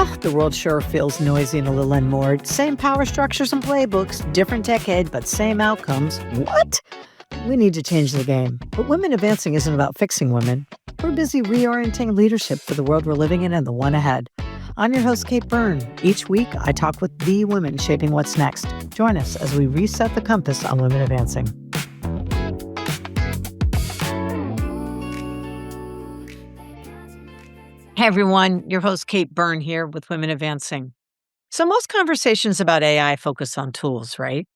Oh, the world sure feels noisy and a little unmoored. Same power structures and playbooks, different decade, but same outcomes. What? We need to change the game. But Women Advancing isn't about fixing women. We're busy reorienting leadership for the world we're living in and the one ahead. I'm your host, Kate Byrne. Each week, I talk with the women shaping what's next. Join us as we reset the compass on Women Advancing. Hey everyone, your host Kate Byrne here with Women Advancing. So most conversations about AI focus on tools, right?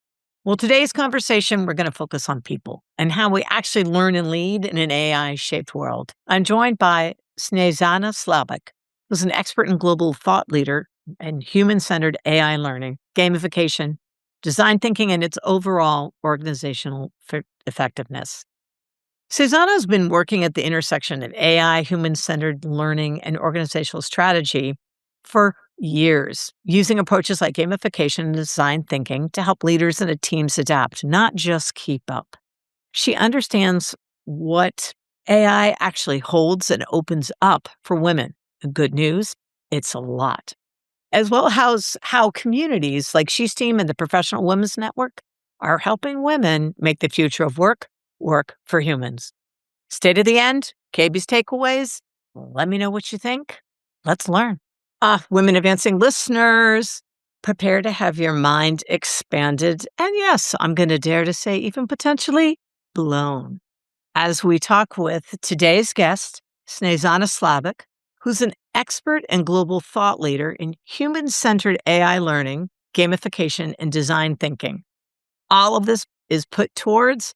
Well, today's conversation, we're going to focus on people and how we actually learn and lead in an AI-shaped world. I'm joined by Snjezana Slabek, who's an expert in global thought leader and human-centered AI learning, gamification, design thinking, and its overall organizational effectiveness. Snjezana has been working at the intersection of AI, human-centered learning, and organizational strategy for years, using approaches like gamification and design thinking to help leaders and teams adapt, not just keep up. She understands what AI actually holds and opens up for women. The good news, it's a lot. As well as how communities like She's Team and the Professional Women's Network are helping women make the future of work for humans. Stay to the end, KB's takeaways. Let me know what you think. Let's learn. Women Advancing listeners, prepare to have your mind expanded. And yes, I'm going to dare to say even potentially blown. As we talk with today's guest, Snjezana Slabek, who's an expert and global thought leader in human-centered AI learning, gamification, and design thinking. All of this is put towards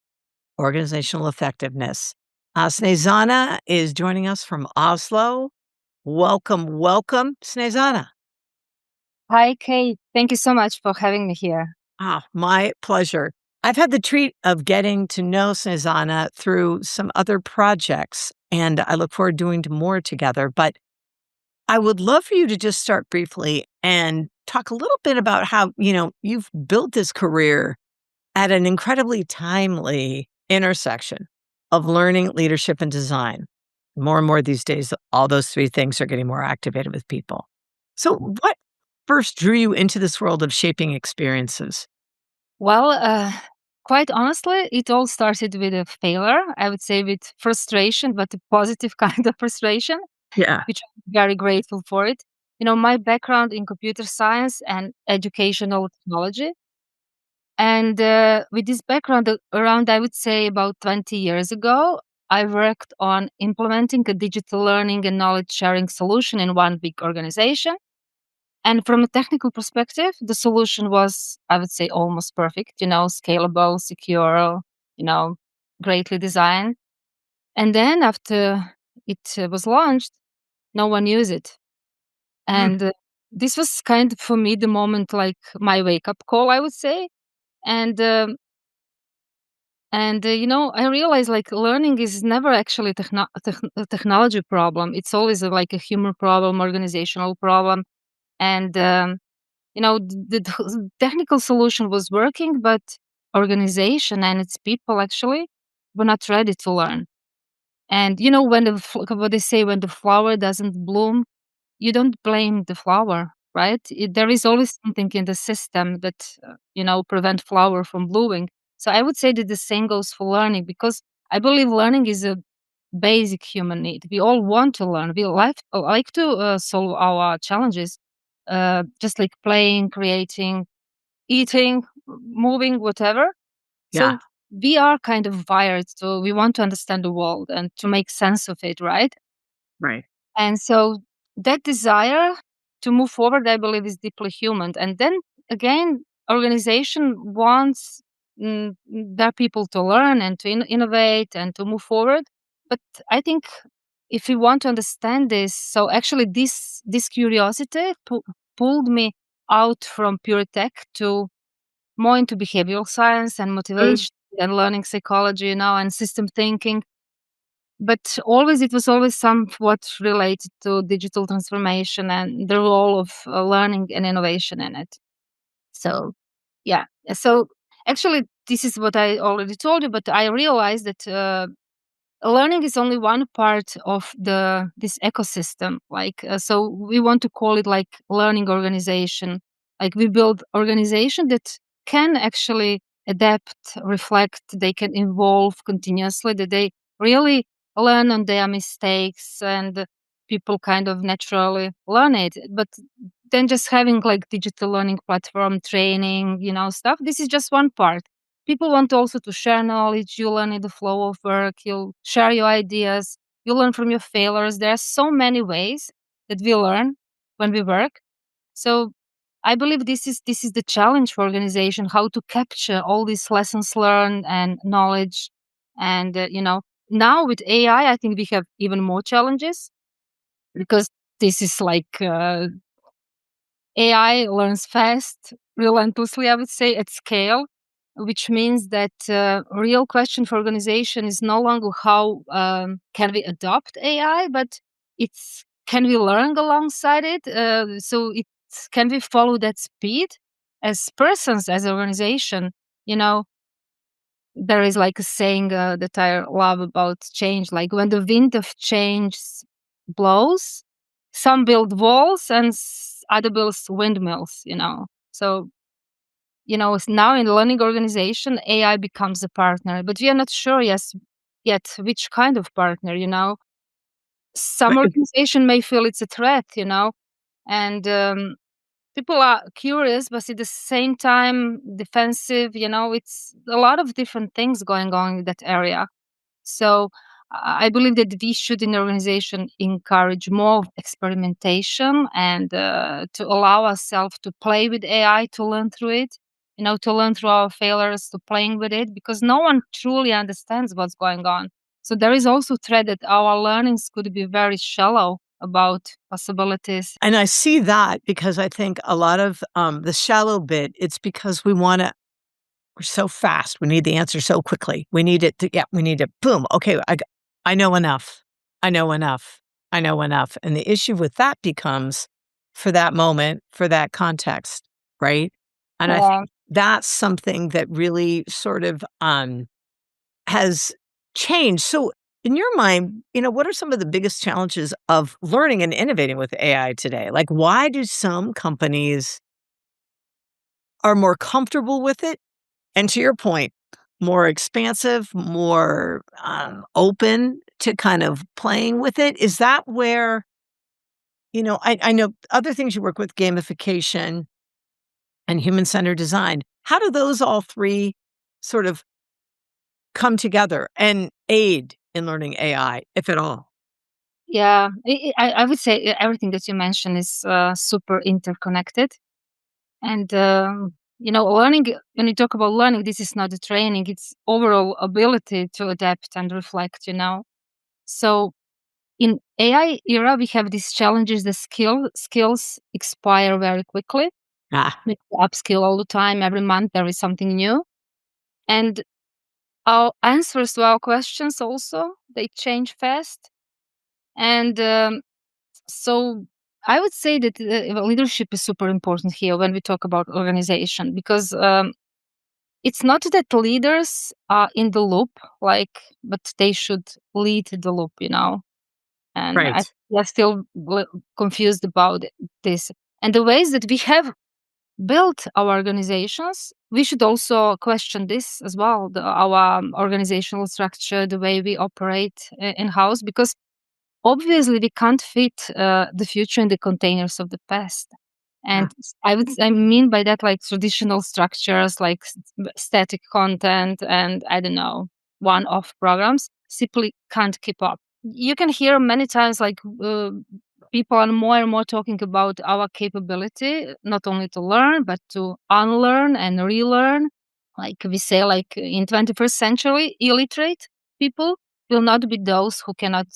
organizational effectiveness. Snjezana is joining us from Oslo. Welcome, Snjezana. Hi, Kate. Thank you so much for having me here. My pleasure. I've had the treat of getting to know Snjezana through some other projects, and I look forward to doing more together. But I would love for you to just start briefly and talk a little bit about how, you've built this career at an incredibly timely intersection of learning, leadership, and design. More and more these days, all those three things are getting more activated with people. So what first drew you into this world of shaping experiences? Well, quite honestly, it all started with a failure. I would say with frustration, but a positive kind of frustration, Yeah. which I'm very grateful for it. My background in computer science and educational technology. And with this background around, I would say about 20 years ago, I worked on implementing a digital learning and knowledge sharing solution in one big organization. And from a technical perspective, the solution was, I would say, almost perfect, scalable, secure, greatly designed. And then after it was launched, no one used it. And this was kind of, for me, the moment like my wake up call, I would say. And I realized like learning is never actually a technology problem. It's always like a human problem, organizational problem. And, the technical solution was working, but organization and its people actually were not ready to learn. And, what they say, when the flower doesn't bloom, you don't blame the flower, right? There is always something in the system that, prevent flower from blooming. So I would say that the same goes for learning, because I believe learning is a basic human need. We all want to learn. We like to solve our challenges, just like playing, creating, eating, moving, whatever. Yeah. So we are kind of wired. So we want to understand the world and to make sense of it, right? Right. And so that desire to move forward, I believe, is deeply human. And then again, organization wants their people to learn and to innovate and to move forward. But I think if we want to understand this, so actually this curiosity pulled me out from pure tech to more into behavioral science and motivation and learning psychology, and system thinking. But it was always somewhat related to digital transformation and the role of learning and innovation in it. So, yeah. So, actually, this is what I already told you, but I realized that learning is only one part of this ecosystem. Like, so we want to call it like learning organization. Like we build organization that can actually adapt, reflect, they can evolve continuously, that they really learn on their mistakes, and people kind of naturally learn it. But then just having like digital learning platform training, stuff, this is just one part. People want also to share knowledge. You learn in the flow of work. You'll share your ideas. You learn from your failures. There are so many ways that we learn when we work. So I believe this is the challenge for organization: how to capture all these lessons learned and knowledge. And now with AI, I think we have even more challenges, because this is like AI learns fast, relentlessly, I would say, at scale, which means that real question for organization is no longer how can we adopt AI, but it's can we learn alongside it? So it's can we follow that speed as persons, as organization? You know, there is like a saying that I love about change, like when the wind of change blows, some build walls and other builds windmills. So, now in learning organization, AI becomes a partner, but we are not sure yet which kind of partner. Some Right. organization may feel it's a threat, and people are curious, but at the same time defensive. It's a lot of different things going on in that area. So I believe that we should, in the organization, encourage more of experimentation, and to allow ourselves to play with AI, to learn through it, to learn through our failures, to playing with it, because no one truly understands what's going on. So there is also threat that our learnings could be very shallow about possibilities. And I see that because I think a lot of, the shallow bit, it's because we're so fast. We need the answer so quickly. We need it to yeah, we need it. Boom. Okay, I know enough. I know enough. I know enough. And the issue with that becomes for that moment, for that context, right? And I Yeah. think that's something that really sort of has changed. So in your mind, what are some of the biggest challenges of learning and innovating with AI today? Like why do some companies are more comfortable with it and to your point, more expansive, more, open to kind of playing with it? Is that where I know other things you work with, gamification and human-centered design. How do those all 3 sort of come together and aid in learning AI, if at all? Yeah, I would say everything that you mentioned is super interconnected. And learning, when you talk about learning, this is not a training, it's overall ability to adapt and reflect. So in AI era, we have these challenges. The skills expire very quickly. Ah, We upskill all the time. Every month there is something new. And our answers to our questions also, they change fast. And so I would say that leadership is super important here when we talk about organization, because it's not that leaders are in the loop, like, but they should lead the loop. And right. we're still confused about this. And the ways that we have built our organizations, we should also question this as well, our organizational structure, the way we operate in house, because obviously we can't fit the future in the containers of the past. Yeah. And I mean by that, like traditional structures, like static content, and I don't know, one-off programs simply can't keep up. You can hear many times like people are more and more talking about our capability not only to learn but to unlearn and relearn. Like we say, like in 21st century, illiterate people will not be those who cannot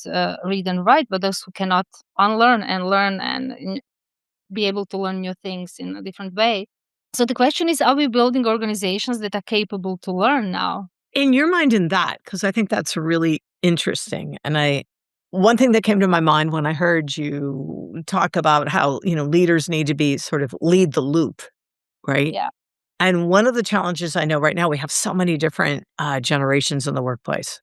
read and write, but those who cannot unlearn and learn, and be able to learn new things in a different way. So the question is, are we building organizations that are capable to learn now? In your mind in that, because I think that's really interesting, and one thing that came to my mind when I heard you talk about how, leaders need to be sort of lead the loop, right? Yeah. And one of the challenges I know right now, we have so many different, generations in the workplace.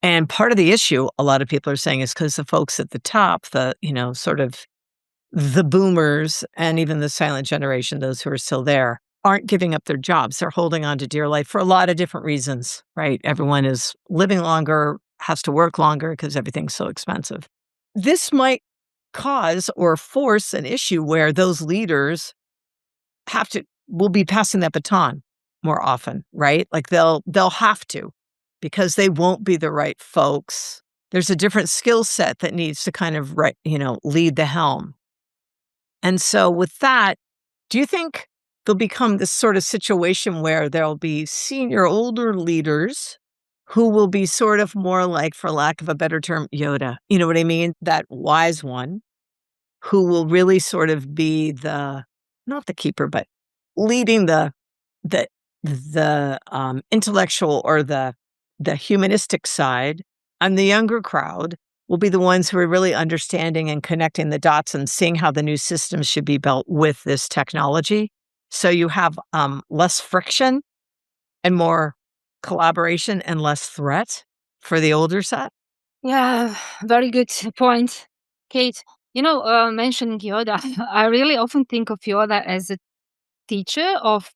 And part of the issue, a lot of people are saying, is because the folks at the top, sort of the boomers and even the silent generation, those who are still there, aren't giving up their jobs. They're holding on to dear life for a lot of different reasons, right? Everyone is living longer, has to work longer because everything's so expensive. This might cause or force an issue where those leaders will be passing that baton more often, right? Like they'll have to, because they won't be the right folks. There's a different skill set that needs to kind of lead the helm. And so with that, do you think there'll become this sort of situation where there'll be senior older leaders who will be sort of more like, for lack of a better term, Yoda? You know what I mean? That wise one who will really sort of be not the keeper, but leading the intellectual or the humanistic side, and the younger crowd will be the ones who are really understanding and connecting the dots and seeing how the new systems should be built with this technology. So you have less friction and more collaboration and less threat for the older set. Yeah, very good point, Kate. Mentioning Yoda, I really often think of Yoda as a teacher of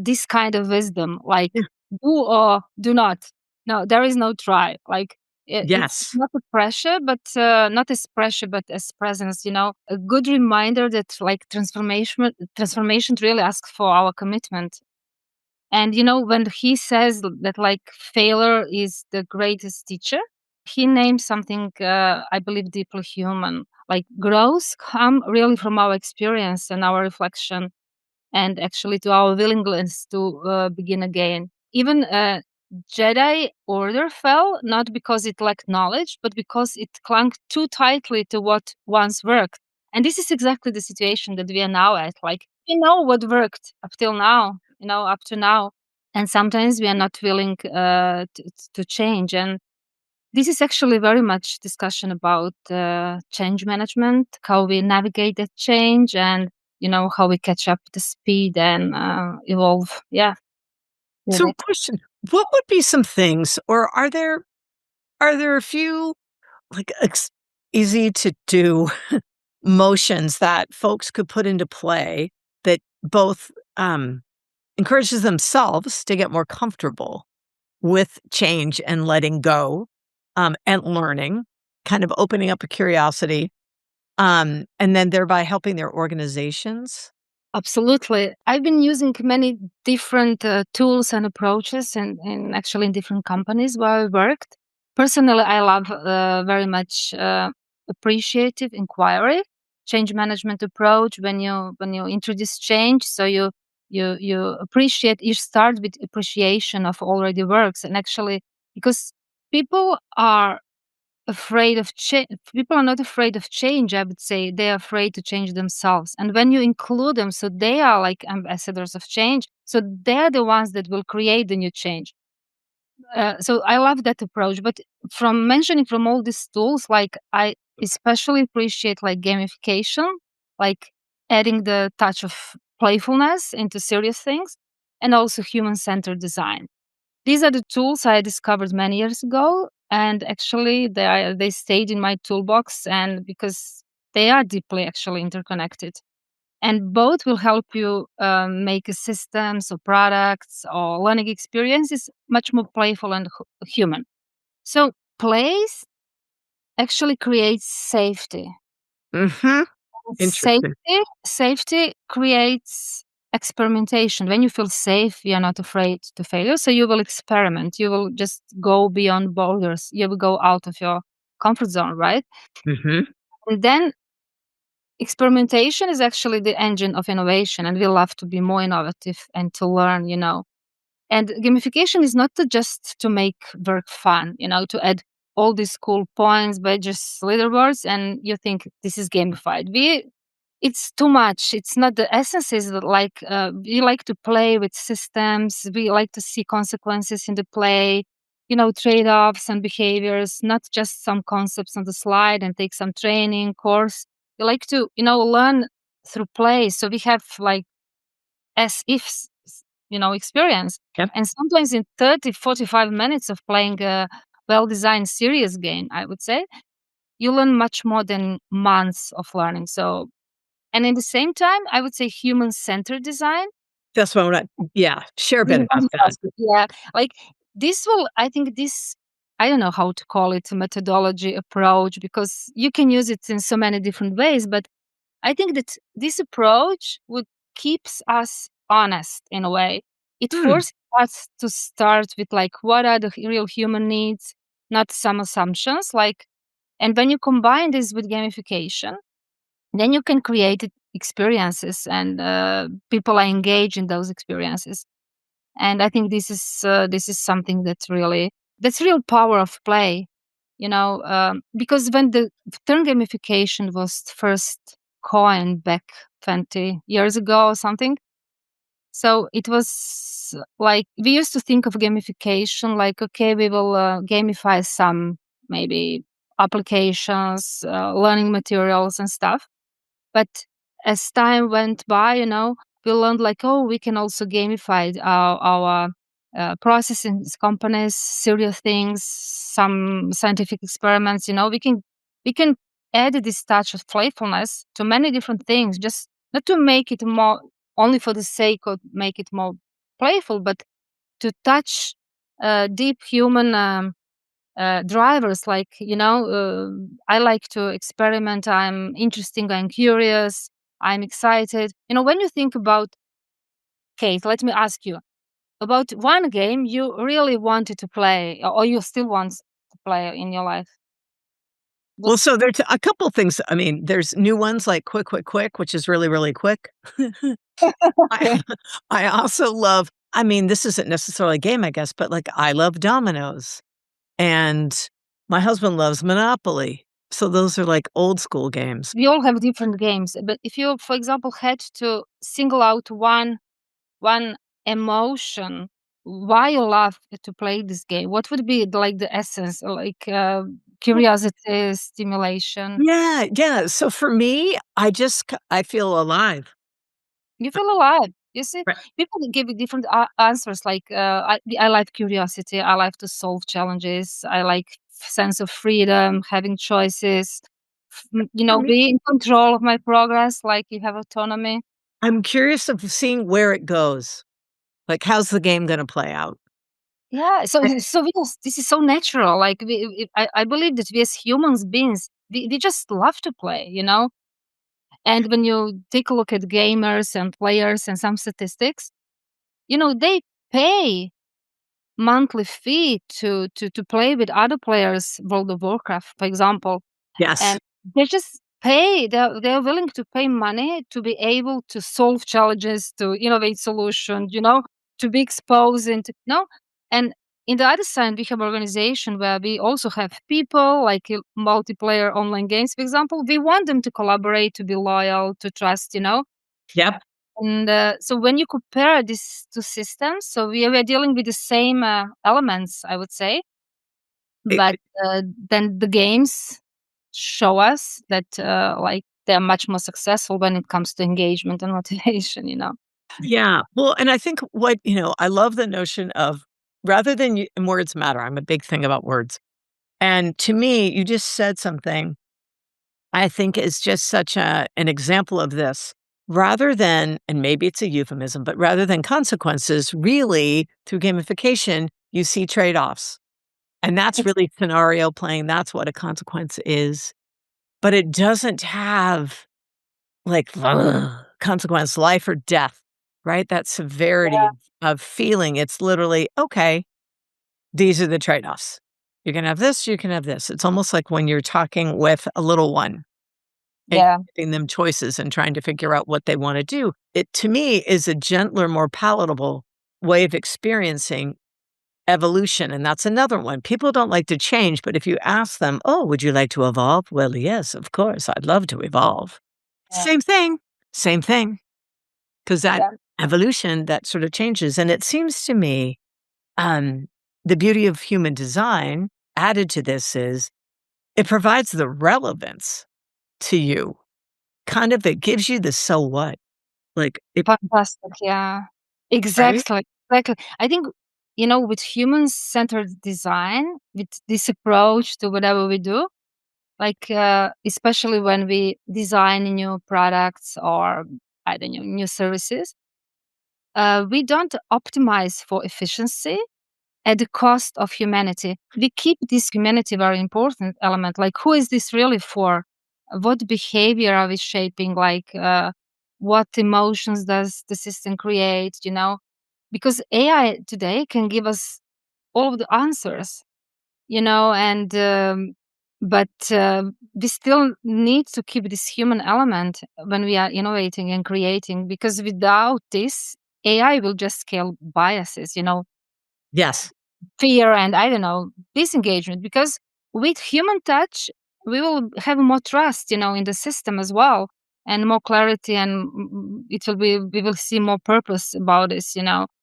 this kind of wisdom, like Yeah. do or do not. No, there is no try. Like it's Yes. not a pressure, but not as pressure, but as presence. A good reminder that like transformation really asks for our commitment. And when he says that like failure is the greatest teacher, he names something I believe deeply human. Like growth come really from our experience and our reflection, and actually to our willingness to begin again. Even Jedi Order fell not because it lacked knowledge, but because it clung too tightly to what once worked. And this is exactly the situation that we are now at. Like we know what worked up till now, up to now, and sometimes we are not willing to change. And this is actually very much discussion about change management, how we navigate that change, and how we catch up the speed and evolve. Yeah, with So it. question, what would be some things, or are there a few like easy to do motions that folks could put into play that both encourages themselves to get more comfortable with change and letting go, and learning, kind of opening up a curiosity, and then thereby helping their organizations? Absolutely. I've been using many different tools and approaches, and actually in different companies where I worked. Personally, I love very much appreciative inquiry, change management approach. When you introduce change, so you appreciate. You start with appreciation of already works, and actually because people are afraid of change. People are not afraid of change, I would say. They're afraid to change themselves. And when you include them, so they are like ambassadors of change. So they're the ones that will create the new change. So I love that approach. But from mentioning from all these tools, like I especially appreciate like gamification, like adding the touch of playfulness into serious things, and also human-centered design. These are the tools I discovered many years ago, and actually they stayed in my toolbox, and because they are deeply actually interconnected, and both will help you make a systems or products or learning experiences much more playful and human. So plays actually creates safety. Mhm. Interesting. Safety creates experimentation. When you feel safe, you are not afraid to failure. So you will experiment. You will just go beyond borders. You will go out of your comfort zone, right? Mhm. And then experimentation is actually the engine of innovation. And we love to be more innovative and to learn. And gamification is not just to make work fun, to add all these cool points, badges, leaderboards, and you think this is gamified. It's too much. It's not the essence. Is that like we like to play with systems. We like to see consequences in the play, trade offs and behaviors, not just some concepts on the slide and take some training course. We like to, learn through play. So we have like as if experience. Yep. And sometimes in 30, 45 minutes of playing well-designed, serious game, I would say, you learn much more than months of learning. So, and in the same time, I would say human-centered design. That's what I'm not yeah, share a bit about that. Yeah, like this will, I think this, I don't know how to call it, a methodology approach, because you can use it in so many different ways. But I think that this approach would keeps us honest in a way. It Hmm. forces us to start with like what are the real human needs, not some assumptions. Like, and when you combine this with gamification, then you can create experiences, and people are engaged in those experiences. And I think this is something that's really, that's real power of play, because when the term gamification was first coined back 20 years ago or something, so it was like we used to think of gamification like, okay, we will gamify some maybe applications, learning materials and stuff. But as time went by, we learned like, oh, we can also gamify our processing companies, serious things, some scientific experiments. We can add this touch of playfulness to many different things, just not to make it more only for the sake of make it more playful, but to touch deep human drivers. Like, I like to experiment, I'm interesting, I'm curious, I'm excited. When you think about, Kate, let me ask you about one game you really wanted to play, or you still want to play in your life. Well, What's so there's a couple things. I mean, there's new ones like Quick, Quick, Quick, which is really, really quick. I okay. I also love I mean, this isn't necessarily a game, I guess, but, like, I love dominoes, and my husband loves Monopoly. So those are, like, old school games. We all have different games, but if you, for example, had to single out one emotion why you love to play this game, what would be like the essence, like curiosity, stimulation? Yeah, yeah. So for me, I feel alive. You feel alive. You see, Right. people give you different answers. Like, I like curiosity. I like to solve challenges. I like sense of freedom, having choices. For me, Be in control of my progress. Like you have autonomy. I'm curious of seeing where it goes. Like, how's the game gonna play out? Yeah. So, Eh this is so natural. Like I believe that we as humans beings, we just love to play. And when you take a look at gamers and players and some statistics, they pay monthly fee to play with other players World of Warcraft, for example, Yes. and they just pay. They're willing to pay money to be able to solve challenges, to innovate solutions, to be exposed and and in the other side we have organization where we also have people like multiplayer online games, for example. We want them to collaborate, to be loyal, to trust, Yep. and so when you compare these two systems, so we are dealing with the same elements, I would say, It but then the games show us that like they're much more successful when it comes to engagement and motivation. Yeah. Well, and I think I love the notion of rather than and words matter. I'm a big thing about words. And to me, you just said something I think is just such an example of this. Rather than, and maybe it's a euphemism, but rather than consequences, really through gamification, you see trade offs. And that's Ex- really scenario playing. That's what a consequence is. But it doesn't have like consequence, life or death, right? That severity of feeling. It's literally, okay, these are the trade offs. You can have this, you can have this. It's almost like when you're talking with a little one and yeah, giving them choices and trying to figure out what they want to do. It to me is a gentler, more palatable way of experiencing evolution. And that's another one. People don't like to change, but if you ask them, oh, would you like to evolve? Well, yes, of course, I'd love to evolve. yeah, Same thing, same thing. Because that yeah. evolution that sort of changes. And it seems to me um, the beauty of human design added to this is it provides the relevance to you. Kind of it gives you the so what. Like it Fantastic. Yeah, right? exactly, exactly. I think. with human-centered design, with this approach to whatever we do, like, especially when we design new products or, I don't know, new services, we don't optimize for efficiency at the cost of humanity. We keep this humanity very important element. Like, who is this really for? What behavior are we shaping? Like, what emotions does the system create? Because AI today can give us all of the answers, and but we still need to keep this human element when we are innovating and creating, because without this, AI will just scale biases, Yes. fear, and I don't know, disengagement. Because with human touch, we will have more trust, in the system as well, and more clarity, and we will see more purpose about this.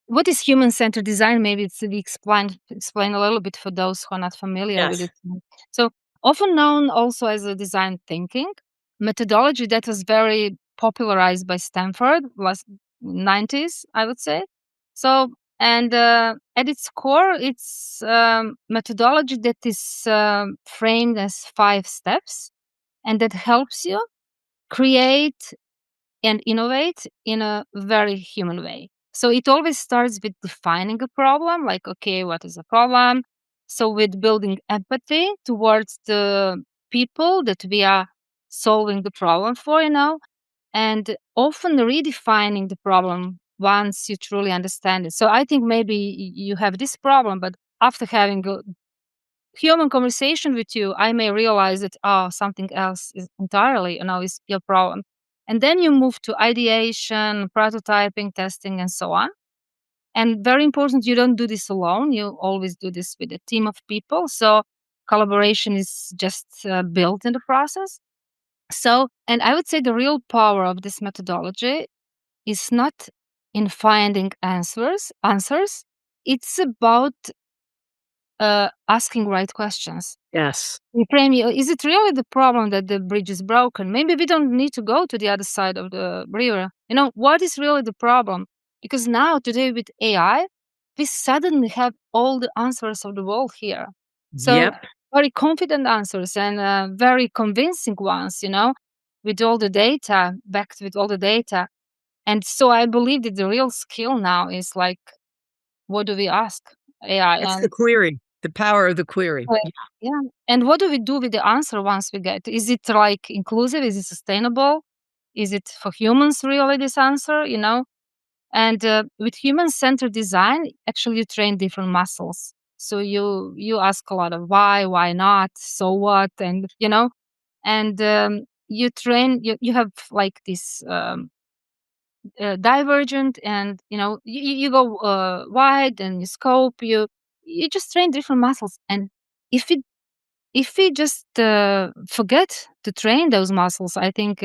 What is human-centered design? Maybe it's we explain a little bit for those who are not familiar with Yes. it. So, often known also as a design thinking methodology that was very popularized by Stanford last 90s, I would say. So, and at its core, it's methodology that is framed as 5 steps, and that helps you create and innovate in a very human way. So it always starts with defining a problem, like, okay, what is the problem? So with building empathy towards the people that we are solving the problem for, and often redefining the problem once you truly understand it. So I think maybe you have this problem, but after having a human conversation with you, I may realize that, oh, something else is entirely, is your problem. And then you move to ideation, prototyping, testing, and so on. And very important, you don't do this alone. You always do this with a team of people. So collaboration is just built in the process. So, and I would say the real power of this methodology is not in finding answers. It's about asking right questions. Yes. Reframe you. Is it really the problem that the bridge is broken? Maybe we don't need to go to the other side of the river. What is really the problem? Because now, today, with AI, we suddenly have all the answers of the world here. So, Yep. very confident answers, and very convincing ones, with all the data, backed with all the data. And so I believe that the real skill now is like, what do we ask AI? It's the And query, the power of the query. uh, yeah. And what do we do with the answer once we get? Is it like inclusive? Is it sustainable? Is it for humans really, this answer? And with human-centered design, actually you train different muscles. So you ask a lot of why not, so what, and and you train. You have like this divergent, and you go wide, and you scope. You just train different muscles, and if it if we just forget to train those muscles, I think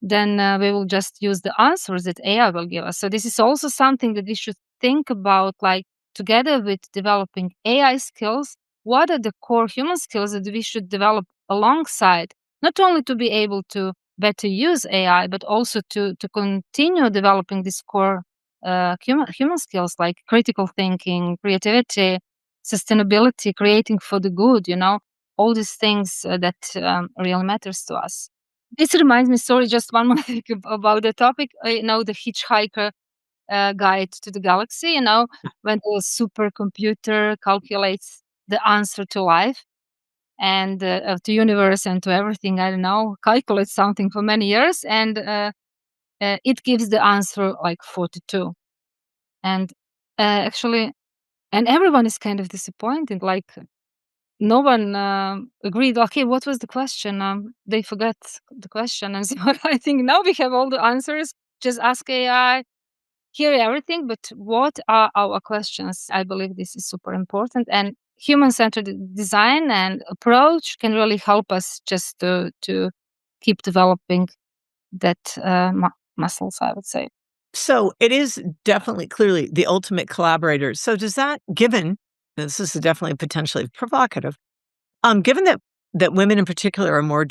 then we will just use the answers that AI will give us. So this is also something that we should think about, like, together with developing AI skills, what are the core human skills that we should develop alongside, not only to be able to better use AI, but also to continue developing these core human skills like critical thinking, creativity, sustainability, creating for the good, all these things that really matters to us. This reminds me, sorry, just one more thing about the topic. The Hitchhiker Guide to the Galaxy. When the supercomputer calculates the answer to life and of the universe and to everything. I don't know, calculates something for many years, and it gives the answer like 42. And actually, and everyone is kind of disappointed. Like, no one agreed. Okay, what was the question? They forgot the question, and so I think now we have all the answers. Just ask AI, hear everything, but what are our questions? I believe this is super important, and human-centered design and approach can really help us just to keep developing that muscles, I would say. So it is definitely clearly the ultimate collaborator. So does that, given this is definitely potentially provocative, given that women in particular are more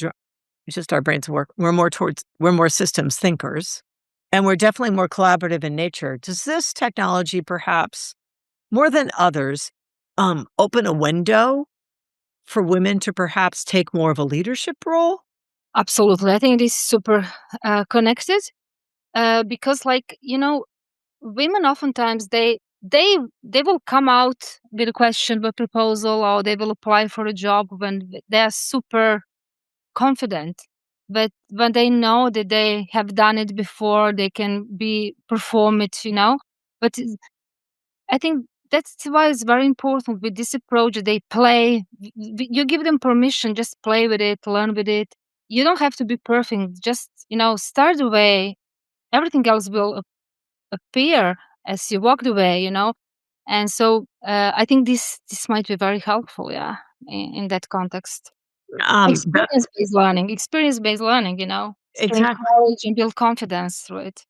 just our brains work, we're more systems thinkers, and we're definitely more collaborative in nature. Does this technology perhaps more than others, open a window for women to perhaps take more of a leadership role? Absolutely. I think it is super connected because, like, women oftentimes they will come out with a question, with a proposal, or they will apply for a job when they are super confident. But when they know that they have done it before, they can be perform it. But I think that's why it's very important with this approach. They play. You give them permission, just play with it, learn with it. You don't have to be perfect. Just start the way. Everything else will appear as you walk the way. And so I think this might be very helpful, yeah, in that context. That Experience-based learning, to exactly. encourage and build confidence through it.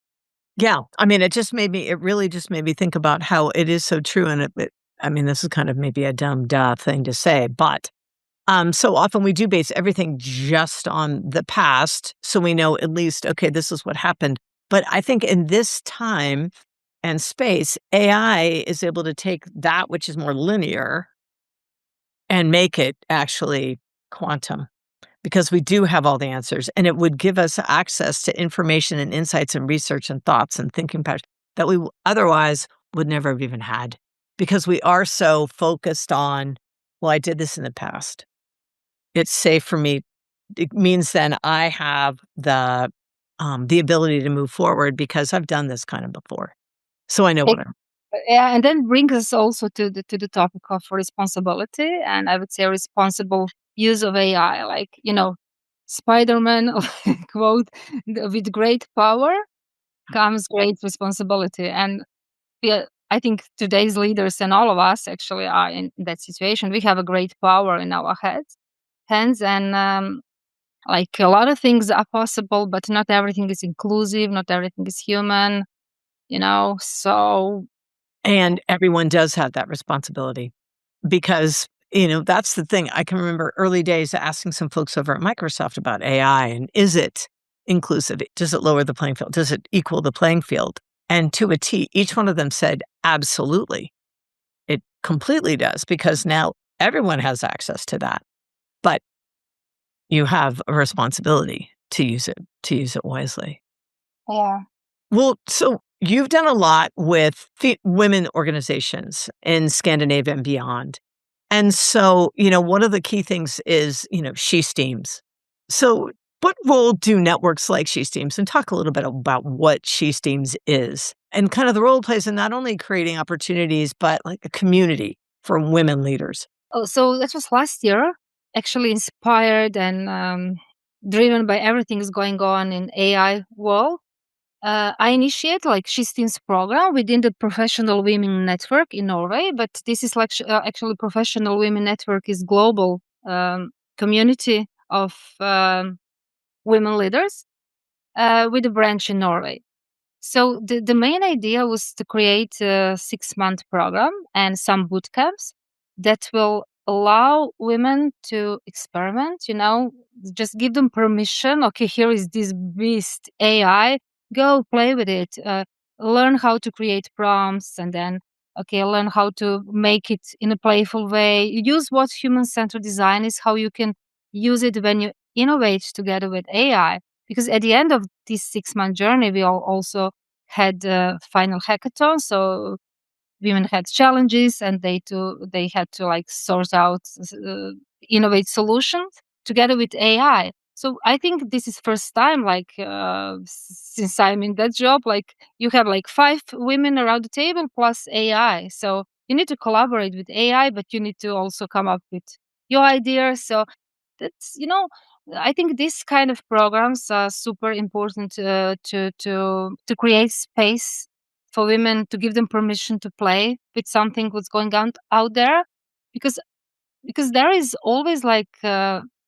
Yeah, I mean, it really just made me think about how it is so true, and I mean, this is kind of maybe a dumb, duh thing to say, but, so often we do base everything just on the past, so we know at least, okay, this is what happened. But I think in this time and space, AI is able to take that which is more linear and make it actually quantum. Because we do have all the answers, and it would give us access to information and insights and research and thoughts and thinking patterns that we otherwise would never have even had, because we are so focused on, "Well, I did this in the past. It's safe for me." It means then I have the ability to move forward because I've done this kind of before. So I know what Ex I'm. Yeah, and then brings us also to the topic of responsibility, and I would say responsible use of AI. Like, Spider-Man quote, "With great power comes great responsibility." And yeah, I think today's leaders and all of us actually are in that situation. We have a great power in our hands, and like a lot of things are possible, but not everything is inclusive, not everything is human. So And everyone does have that responsibility. Because, that's the thing. I can remember early days asking some folks over at Microsoft about AI and is it inclusive? Does it lower the playing field? Does it equal the playing field? And to a T, each one of them said, absolutely. It completely does because now everyone has access to that. But you have a responsibility to use it wisely. yeah. Well, so you've done a lot with women organizations in Scandinavia and beyond. And so, one of the key things is, she steams. So, what role do networks like She Steams, and talk a little bit about what She Steams is and kind of the role it plays in not only creating opportunities, but like a community for women leaders? Oh, so that was last year, actually inspired and driven by everything is going on in AI world. I initiate like She Steams program within the Professional Women Network in Norway, but this is like actually Professional Women Network is global community of women leaders with a branch in Norway. So the main idea was to create a 6-month program and some boot camps that will allow women to experiment, just give them permission. Okay, here is this beast AI. Go play with it. Learn how to create prompts and then, okay, learn how to make it in a playful way. Use what human-centered design is, how you can use it when you innovate together with AI. Because at the end of this 6-month journey, we all also had a final hackathon. So women had challenges and they had to like sort out innovate solutions together with AI. So I think this is first time like since I'm in that job, like you have like 5 women around the table plus AI. So you need to collaborate with AI, but you need to also come up with your ideas. So that's I think these kind of programs are super important to create space for women, to give them permission to play with something what's going on out there, because there is always like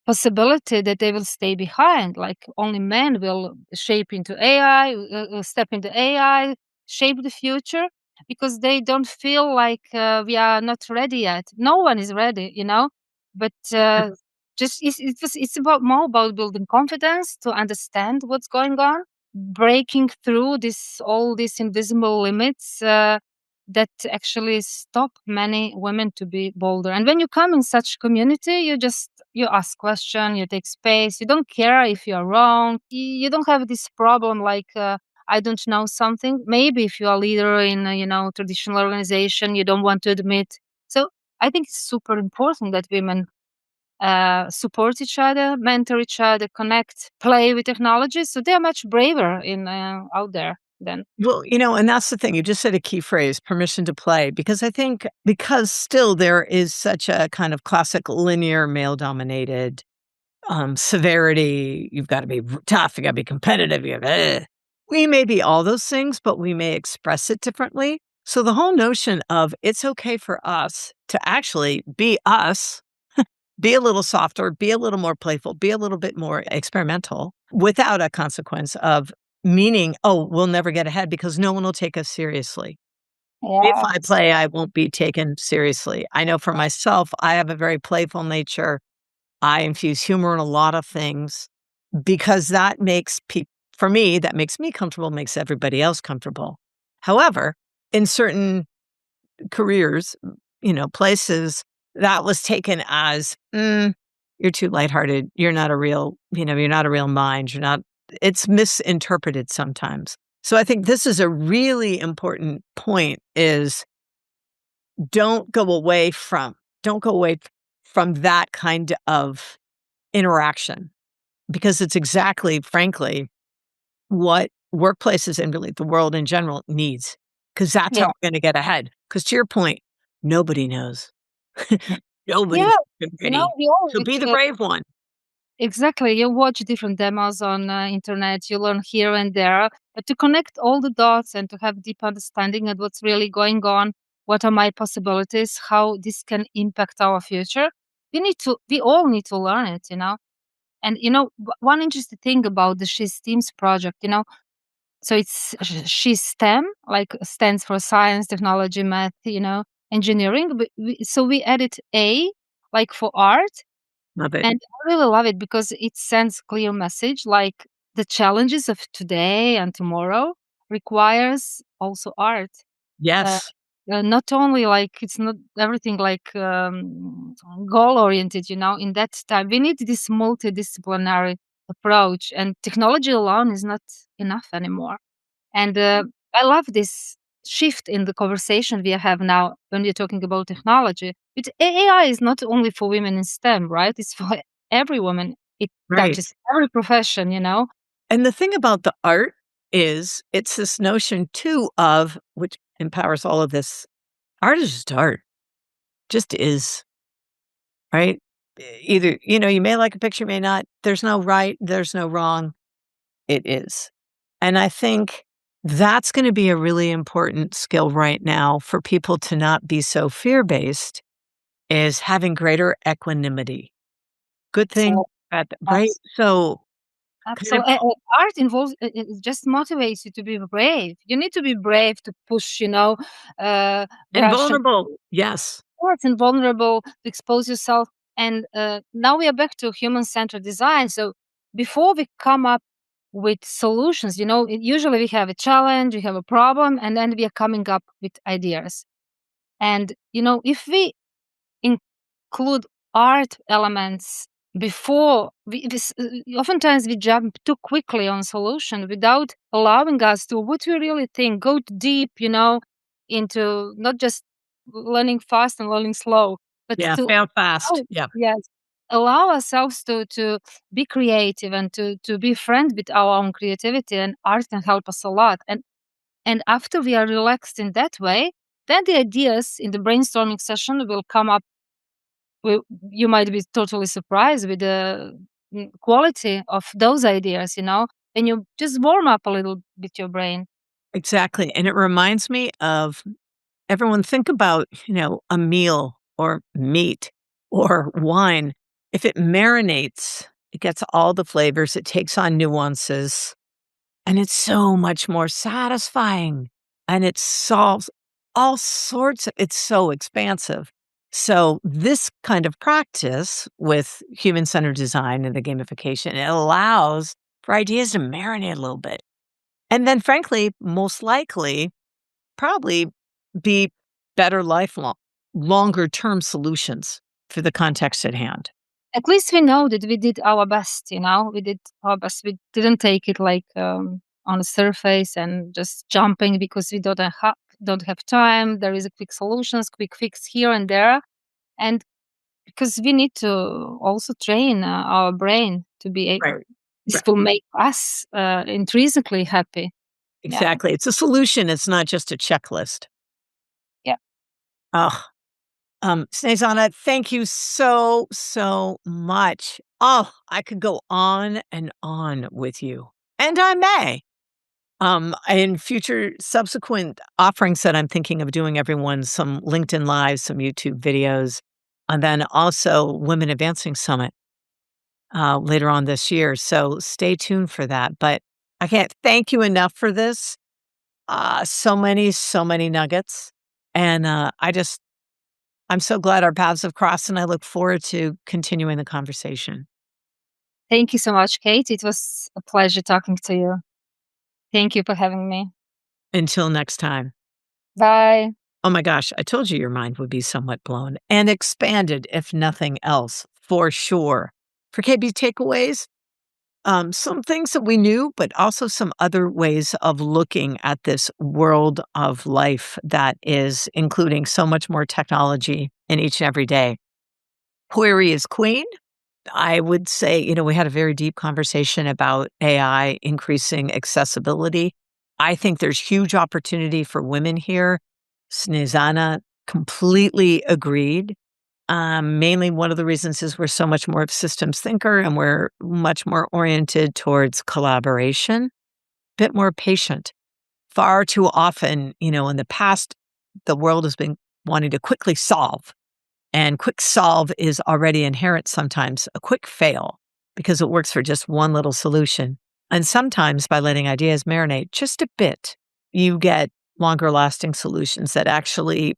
possibility that they will stay behind, like only men will shape into AI, step into AI, shape the future, because they don't feel like we are not ready yet. No one is ready. But just it's about more about building confidence to understand what's going on, breaking through this all these invisible limits, that actually stop many women to be bolder. And when you come in such community, you ask question, you take space, you don't care if you're wrong, you don't have this problem like I don't know something. Maybe if you are a leader in traditional organization, you don't want to admit. So I think it's super important that women support each other, mentor each other, connect, play with technology. So they are much braver in out there than. Well, and that's the thing. You just said a key phrase, permission to play, because I think because still there is such a kind of classic linear male dominated severity. You've got to be tough. You got to be competitive. We may be all those things, but we may express it differently. So the whole notion of it's okay for us to actually be us, be a little softer, be a little more playful, be a little bit more experimental without a consequence of meaning, oh, we'll never get ahead because no one will take us seriously. If I Yes. play, I won't be taken seriously. I know for myself, I have a very playful nature. I infuse humor in a lot of things because that makes people, for me, that makes me comfortable, makes everybody else comfortable. However, in certain careers, places, that was taken as, you're too lighthearted. You're not a real, you're not a real mind. You're not, it's misinterpreted sometimes. So I think this is a really important point is don't go away from, don't go away from that kind of interaction because it's exactly, frankly, what workplaces and really the world in general needs, because that's how Yeah. we're gonna get ahead. Because to your point, nobody knows. Yeah. Nobody's ready. We all So be the brave one. exactly. You watch different demos on internet. You learn here and there, but to connect all the dots and to have deep understanding of what's really going on, what are my possibilities, how this can impact our future. We all need to learn it. And one interesting thing about the She Teams project, so it's She STEM, like stands for science, technology, math, engineering. But so we added A, like for art, Love it. and I really love it because it sends clear message like the challenges of today and tomorrow requires also art. Uh, Yes. Not only like it's not everything like goal oriented, in that time we need this multidisciplinary approach, and technology alone is not enough anymore. And I love this shift in the conversation we have now when we're talking about technology. AI is not only for women in STEM, right? It's for every woman. It Right. touches every profession. And the thing about the art is it's this notion too of which empowers all of this. Art is just art. Just is, right? Either, you may like a picture, may not. There's no right, there's no wrong. It is. And I think that's gonna be a really important skill right now for people to not be so fear-based is having greater equanimity. Good thing, So bad th right? abs- So, kind of absolutely, art involves it just motivates you to be brave. You need to be brave to push, and brush and vulnerable. Yes. sports and vulnerable to expose yourself. And now we are back to human-centered design. So before we come up with solutions, usually we have a challenge, we have a problem, and then we are coming up with ideas. And if we include art elements before oftentimes we jump too quickly on solution without allowing us to what we really think, go deep, into not just learning fast and learning slow, but Yeah, to fail fast. allow, Yeah, yes, allow ourselves to be creative and to be friend with our own creativity, and art can help us a lot. And after we are relaxed in that way, then the ideas in the brainstorming session will come up. You might be totally surprised with the quality of those ideas, and you just warm up a little bit your brain. exactly, and it reminds me of everyone think about, a meal or meat or wine. If it marinates, it gets all the flavors, it takes on nuances, and it's so much more satisfying, and it solves all sorts of it's so expansive. So, this kind of practice with human-centered design and the gamification, it allows for ideas to marinate a little bit. And then frankly, most likely, probably be better longer term solutions for the context at hand. At least we know that we did our best, we did our best. We didn't take it like on the surface and just jumping because we don't have time. There is a quick solutions, quick fix here and there. And because we need to also train our brain to be able, Right. this will make us intrinsically happy. Yeah. Exactly. It's a solution. It's not just a checklist. Yeah. Oh, Snjezana, thank you so, so much. Oh, I could go on and on with you, and I may. In future subsequent offerings that I'm thinking of doing everyone, some LinkedIn Lives, some YouTube videos, and then also Women Advancing Summit later on this year. So stay tuned for that. But I can't thank you enough for this. So many nuggets. And I'm so glad our paths have crossed, and I look forward to continuing the conversation. Thank you so much, Kate. It was a pleasure talking to you. Thank you for having me. Until next time. Bye. Oh my gosh, I told you your mind would be somewhat blown and expanded, if nothing else, for sure. For KB takeaways, some things that we knew, but also some other ways of looking at this world of life that is including so much more technology in each and every day. Query is queen. I would say, we had a very deep conversation about AI increasing accessibility. I think there's huge opportunity for women here. Snjezana completely agreed. Mainly one of the reasons is we're so much more of a systems thinker and we're much more oriented towards collaboration, a bit more patient. Far too often, in the past, the world has been wanting to quickly solve. And quick solve is already inherent sometimes, a quick fail, because it works for just one little solution. And sometimes by letting ideas marinate just a bit, you get longer lasting solutions that actually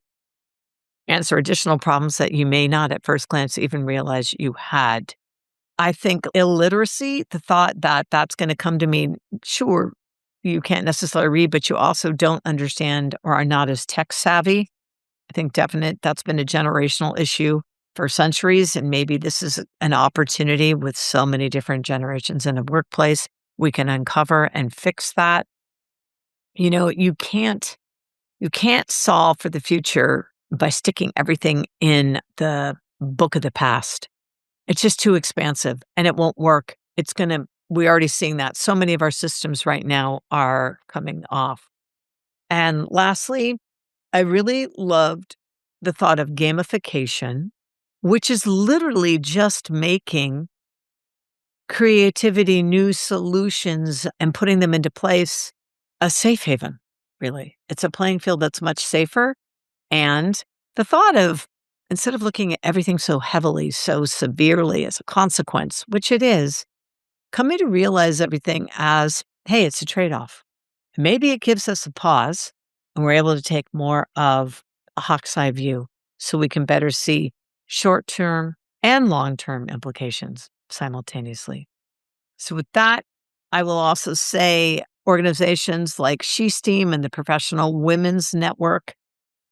answer additional problems that you may not at first glance even realize you had. I think illiteracy, the thought that that's going to come to mean, sure, you can't necessarily read, but you also don't understand or are not as tech savvy. I think that's been a generational issue for centuries. And maybe this is an opportunity with so many different generations in the workplace. We can uncover and fix that. You can't solve for the future by sticking everything in the book of the past. It's just too expansive and it won't work. We're already seeing that. So many of our systems right now are coming off. And lastly, I really loved the thought of gamification, which is literally just making creativity, new solutions, and putting them into place a safe haven, really. It's a playing field that's much safer. And the thought of, instead of looking at everything so heavily, so severely as a consequence, which it is, coming to realize everything as, hey, it's a trade-off. Maybe it gives us a pause and we're able to take more of a hawk's eye view so we can better see short-term and long-term implications simultaneously. So with that, I will also say organizations like SheSteam and the Professional Women's Network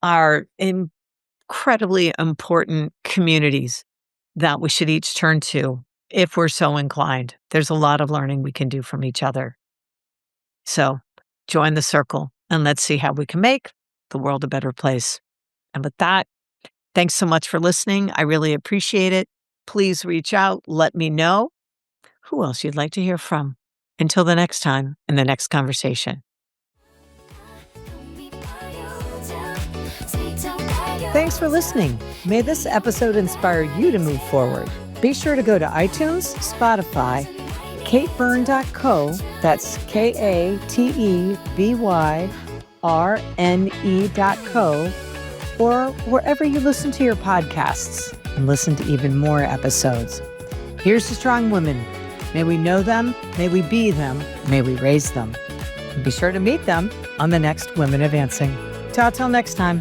are incredibly important communities that we should each turn to if we're so inclined. There's a lot of learning we can do from each other. So join the circle and let's see how we can make the world a better place. And with that, thanks so much for listening. I really appreciate it. Please reach out. Let me know who else you'd like to hear from. Until the next time in the next conversation. Thanks for listening. May this episode inspire you to move forward. Be sure to go to iTunes, Spotify, katebyrne.co, that's KATEBYRNE.co, or wherever you listen to your podcasts and listen to even more episodes. Here's to strong women. May we know them, may we be them, may we raise them. And be sure to meet them on the next Women Advancing. Till next time.